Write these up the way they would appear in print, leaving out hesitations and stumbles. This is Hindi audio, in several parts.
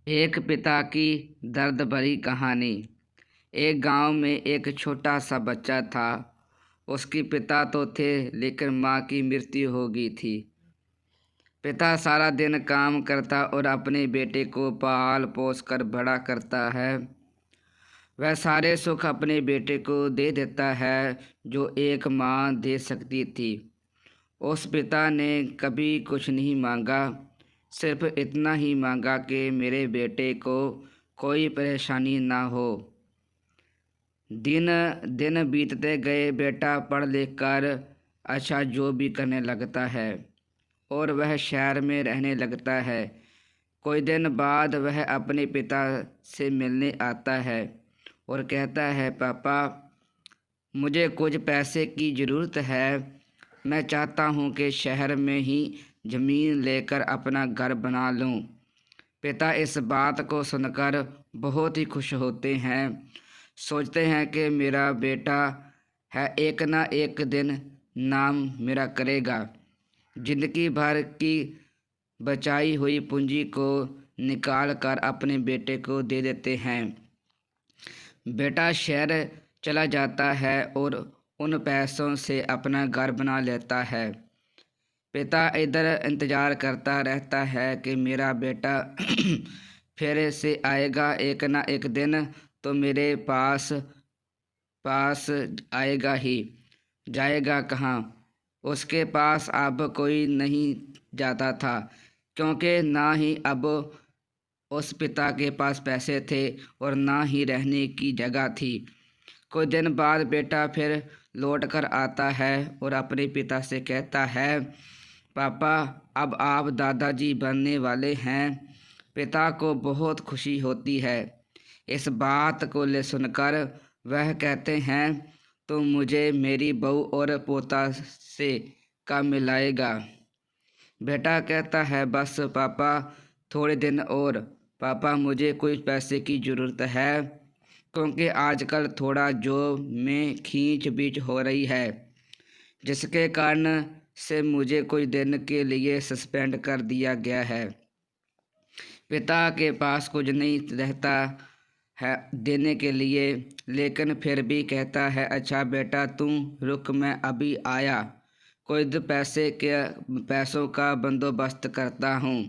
एक पिता की दर्द भरी कहानी। एक गांव में एक छोटा सा बच्चा था। उसके पिता तो थे, लेकिन माँ की मृत्यु हो गई थी। पिता सारा दिन काम करता और अपने बेटे को पाल पोस कर बड़ा करता है। वह सारे सुख अपने बेटे को दे देता है जो एक माँ दे सकती थी। उस पिता ने कभी कुछ नहीं मांगा, सिर्फ इतना ही मांगा कि मेरे बेटे को कोई परेशानी ना हो। दिन दिन बीतते गए। बेटा पढ़ लिख कर अच्छा जॉब भी करने लगता है और वह शहर में रहने लगता है। कुछ दिन बाद वह अपने पिता से मिलने आता है और कहता है, पापा, मुझे कुछ पैसे की ज़रूरत है। मैं चाहता हूँ कि शहर में ही ज़मीन लेकर अपना घर बना लूँ। पिता इस बात को सुनकर बहुत ही खुश होते हैं। सोचते हैं कि मेरा बेटा है, एक ना एक दिन नाम मेरा करेगा। जिंदगी भर की बचाई हुई पूंजी को निकाल कर अपने बेटे को दे देते हैं। बेटा शहर चला जाता है और उन पैसों से अपना घर बना लेता है। पिता इधर इंतज़ार करता रहता है कि मेरा बेटा फिर से आएगा, एक ना एक दिन तो मेरे पास पास आएगा ही। जाएगा कहाँ? उसके पास अब कोई नहीं जाता था, क्योंकि ना ही अब उस पिता के पास पैसे थे और ना ही रहने की जगह थी। कुछ दिन बाद बेटा फिर लौट कर आता है और अपने पिता से कहता है, पापा, अब आप दादाजी बनने वाले हैं। पिता को बहुत खुशी होती है। इस बात को ले सुनकर वह कहते हैं, तो मुझे मेरी बहू और पोता से कब मिलाएगा? बेटा कहता है, बस पापा, थोड़े दिन और। पापा, मुझे कुछ पैसे की ज़रूरत है, क्योंकि आजकल थोड़ा जॉब में खींच बीच हो रही है, जिसके कारण से मुझे कुछ दिन के लिए सस्पेंड कर दिया गया है। पिता के पास कुछ नहीं रहता है देने के लिए, लेकिन फिर भी कहता है, अच्छा बेटा तुम रुक, मैं अभी आया। कुछ पैसों का बंदोबस्त करता हूँ।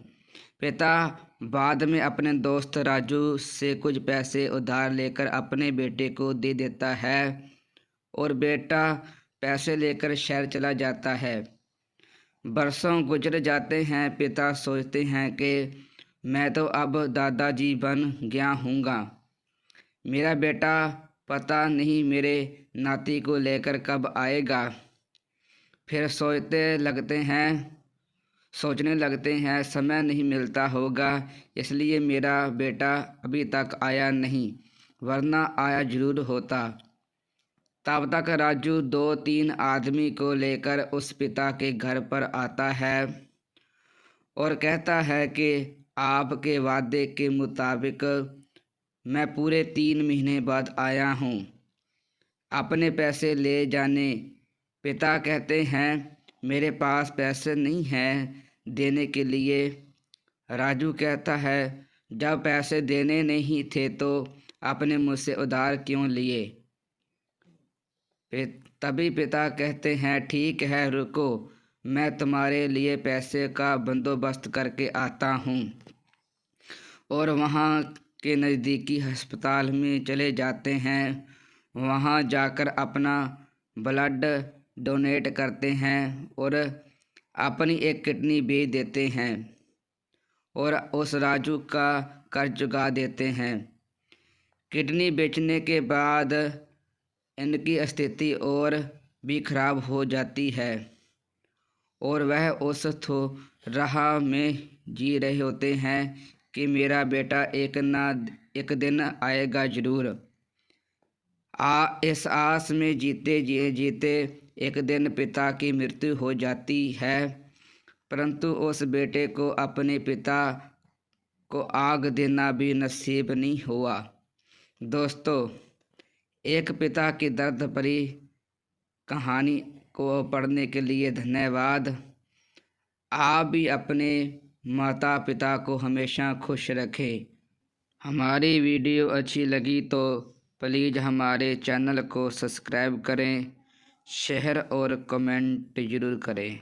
पिता बाद में अपने दोस्त राजू से कुछ पैसे उधार लेकर अपने बेटे को दे देता है और बेटा पैसे लेकर शहर चला जाता है। बरसों गुजर जाते हैं। पिता सोचते हैं कि मैं तो अब दादाजी बन गया हूँगा। मेरा बेटा पता नहीं मेरे नाती को लेकर कब आएगा। फिर सोचने लगते हैं समय नहीं मिलता होगा, इसलिए मेरा बेटा अभी तक आया नहीं, वरना आया जरूर होता। तब तक राजू दो तीन आदमी को लेकर उस पिता के घर पर आता है और कहता है कि आपके वादे के मुताबिक मैं पूरे 3 महीने बाद आया हूँ अपने पैसे ले जाने। पिता कहते हैं, मेरे पास पैसे नहीं हैं देने के लिए। राजू कहता है, जब पैसे देने नहीं थे तो आपने मुझसे उधार क्यों लिए? तभी पिता कहते हैं, ठीक है, रुको, मैं तुम्हारे लिए पैसे का बंदोबस्त करके आता हूँ। और वहाँ के नज़दीकी अस्पताल में चले जाते हैं। वहाँ जाकर अपना ब्लड डोनेट करते हैं और अपनी एक किडनी बेच देते हैं और उस राजू का कर्ज चुका देते हैं। किडनी बेचने के बाद इनकी स्थिति और भी खराब हो जाती है और वह उस राह में जी रहे होते हैं कि मेरा बेटा एक ना एक दिन आएगा जरूर। इस आस में जीते जीते एक दिन पिता की मृत्यु हो जाती है, परंतु उस बेटे को अपने पिता को आग देना भी नसीब नहीं हुआ। दोस्तों, एक पिता की दर्द भरी कहानी को पढ़ने के लिए धन्यवाद। आप भी अपने माता पिता को हमेशा खुश रखें। हमारी वीडियो अच्छी लगी तो प्लीज़ हमारे चैनल को सब्सक्राइब करें, शेयर और कमेंट ज़रूर करें।